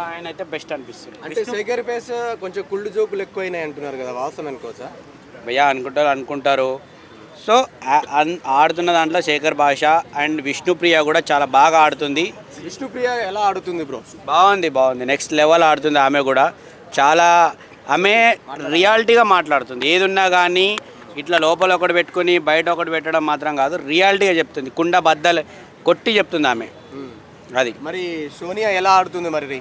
ఆయన అయితే బెస్ట్ అనిపిస్తుంది. అంటే శేఖర్ పేస్ కొంచెం కుళ్ళు జోకులు ఎక్కువైనాయి అంటున్నారు కదా, వాస్తవం అనుకోవచ్చా? భయ్యా అనుకుంటారు. సో ఆడుతున్న దాంట్లో శేఖర్ భాష అండ్ విష్ణుప్రియ కూడా చాలా బాగా ఆడుతుంది. విష్ణుప్రియ ఎలా ఆడుతుంది బ్రో? బాగుంది. నెక్స్ట్ లెవెల్ ఆడుతుంది. ఆమె కూడా చాలా ఆమె రియాలిటీగా మాట్లాడుతుంది. ఏది ఉన్నా కానీ ఇట్లా లోపల ఒకటి పెట్టుకుని బయట ఒకటి పెట్టడం మాత్రం కాదు, రియాలిటీగా చెప్తుంది. కుండ బద్దలు కొట్టి చెప్తుంది ఆమె. అది మరి సోనియా ఎలా ఆడుతుంది? మరి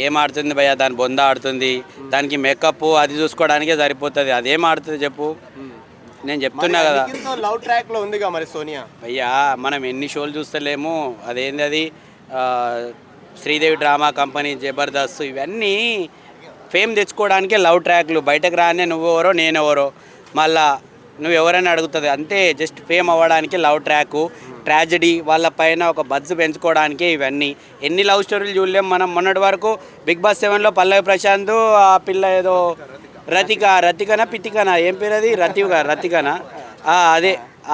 ఏం ఆడుతుంది భయ్యా? దాని బొంద ఆడుతుంది. దానికి మేకప్ అది చూసుకోవడానికే సరిపోతుంది. అదేం ఆడుతుంది చెప్పు? నేను చెప్తున్నా కదా, లవ్ ట్రాక్ లో ఉందిగా మరి సోనియా. భయ్యా మనం ఎన్ని షోలు చూస్తలేము. అదేంది అది శ్రీదేవి డ్రామా కంపెనీ, జబర్దస్త్, ఇవన్నీ ఫేమ్ తెచ్చుకోవడానికే లవ్ ట్రాక్లు. బయటకు రానే నువ్వెవరో నేనెవరో మళ్ళా నువ్వెవరైనా అడుగుతుంది అంతే. జస్ట్ ఫేమ్ అవ్వడానికి లవ్ ట్రాకు, ట్రాజడీ, వాళ్ళ పైన ఒక బజ్ పెంచుకోవడానికే ఇవన్నీ. ఎన్ని లవ్ స్టోరీలు చూడలేం మనం. మొన్నటి వరకు బిగ్ బాస్ 7లో పల్లవి ప్రశాంత్ ఆ పిల్ల ఏదో రతికనా పితికనా ఏం పేరు అది, రతికనా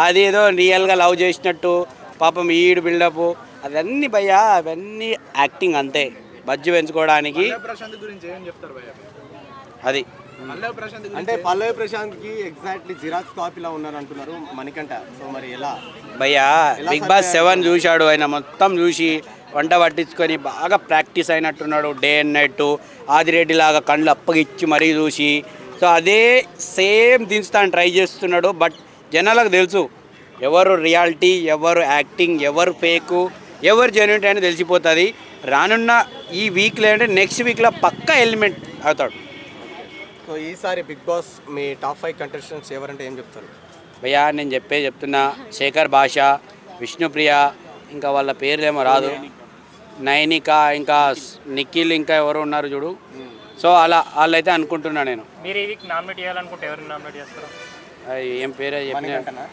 అది ఏదో రియల్గా లవ్ చేసినట్టు పాపం ఈడు బిల్డప్ అవన్నీ భయ్యా, అవన్నీ యాక్టింగ్ అంతే, బజ్జు పెంచుకోవడానికి. అది అంటే పల్లవి ప్రశాంత్ కి ఎగ్జాక్ట్లీ జిరాక్స్ కాపీలా ఉన్నారు అంటున్నారు మణికంఠ. సో మరి ఎలా భయ్యా? బిగ్ బాస్ 7 చూశాడు ఆయన, మొత్తం చూసి వంట పట్టించుకొని బాగా ప్రాక్టీస్ అయినట్టున్నాడు. డే అండ్ నైట్ ఆదిరెడ్డి లాగా కళ్ళు అప్పగిచ్చి మరీ చూసి, సో అదే సేమ్ దించుతాను ట్రై చేస్తున్నాడు. బట్ జనాలకు తెలుసు ఎవరు రియాలిటీ, ఎవరు యాక్టింగ్, ఎవరు ఫేకు, ఎవరు జెన్యూన్ అని తెలిసిపోతుంది. రానున్న ఈ వీక్లో అంటే నెక్స్ట్ వీక్లో పక్కా ఎలిమెంట్ అవుతాడు. సో ఈసారి బిగ్ బాస్ మీ టాప్ 5 కంటెస్టెంట్స్ ఎవరంటే ఏం చెప్తారు భయ్యా? నేను చెప్తున్నా శేఖర్ భాష, విష్ణుప్రియ, ఇంకా వాళ్ళ పేర్లేమో రాదు, నైనిక, ఇంకా నిఖిల్, ఇంకా ఎవరు ఉన్నారు చూడు. సో వాళ్ళైతే అనుకుంటున్నా నేను. మీరు ఈ వీక్ నామినేట్ చేయాలనుకుంటే ఎవరిని నామినేట్ చేస్తారు? ఏం పేరే చెప్పిన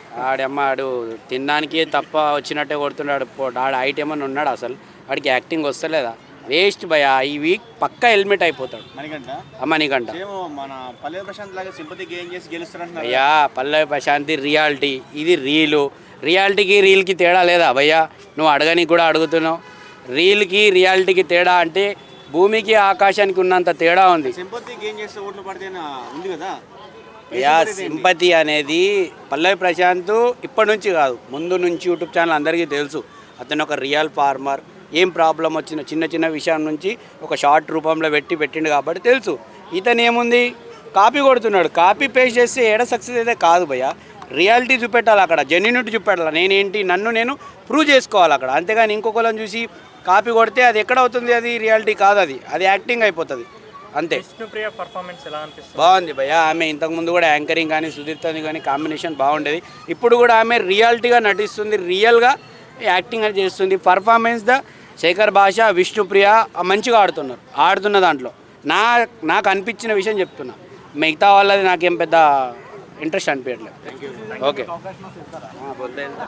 ఆడు తినడానికి తప్ప వచ్చినట్టే కొడుతున్నాడు. ఆడ హైట్ ఏమన్నా ఉన్నాడు అసలు? వాడికి యాక్టింగ్ వస్తలేదా? వేస్ట్ భయ. ఈ వీక్ పక్కా హెల్మెట్ అయిపోతాడు మణికంఠ. అయ్యా పల్లవి ప్రశాంతి రియాలిటీ, ఇది రియల్కి తేడా లేదా భయ్యా? నువ్వు అడగనికి కూడా అడుగుతున్నావు. రీల్కి రియాలిటీకి తేడా అంటే భూమికి ఆకాశానికి ఉన్నంత తేడా ఉంది భయ్యా. సింపతి అనేది పల్లవి ప్రశాంత్ ఇప్పటి నుంచి కాదు, ముందు నుంచి యూట్యూబ్ ఛానల్ అందరికీ తెలుసు. అతను ఒక రియల్ ఫార్మర్. ఏం ప్రాబ్లం వచ్చిన చిన్న విషయం నుంచి ఒక షార్ట్ రూపంలో పెట్టిండు కాబట్టి తెలుసు. ఇతను ఏముంది, కాపీ కొడుతున్నాడు. కాపీ పేస్ట్ చేస్తే ఏడ సక్సెస్ అయితే కాదు భయ్యా. రియాలిటీ చూపెట్టాలి అక్కడ, జెన్యూనిటీ చూపెట్టాలి. నేను ప్రూవ్ చేసుకోవాలి అక్కడ. అంతేగాని ఇంకొకళ్ళని చూసి కాపీ కొడితే అది ఎక్కడ అవుతుంది? అది రియాలిటీ కాదు, అది యాక్టింగ్ అయిపోతుంది అంతే. విష్ణుప్రియ పర్ఫార్మెన్స్ ఎలా అనిపిస్తుంది? బాగుంది భయ్యా. ఆమె ఇంతకుముందు కూడా యాంకరింగ్ కానీ సుధీర్తని కానీ కాంబినేషన్ బాగుండేది. ఇప్పుడు కూడా ఆమె రియాలిటీగా నటిస్తుంది, రియల్గా యాక్టింగ్ అని చేస్తుంది. పర్ఫార్మెన్స్ శేఖర్ భాష, విష్ణుప్రియ మంచిగా ఆడుతున్న దాంట్లో నాకు అనిపించిన విషయం చెప్తున్నా. మిగతా వాళ్ళది నాకేం పెద్ద ఇంట్రెస్ట్ అనిపించట్లేదు. ఓకే.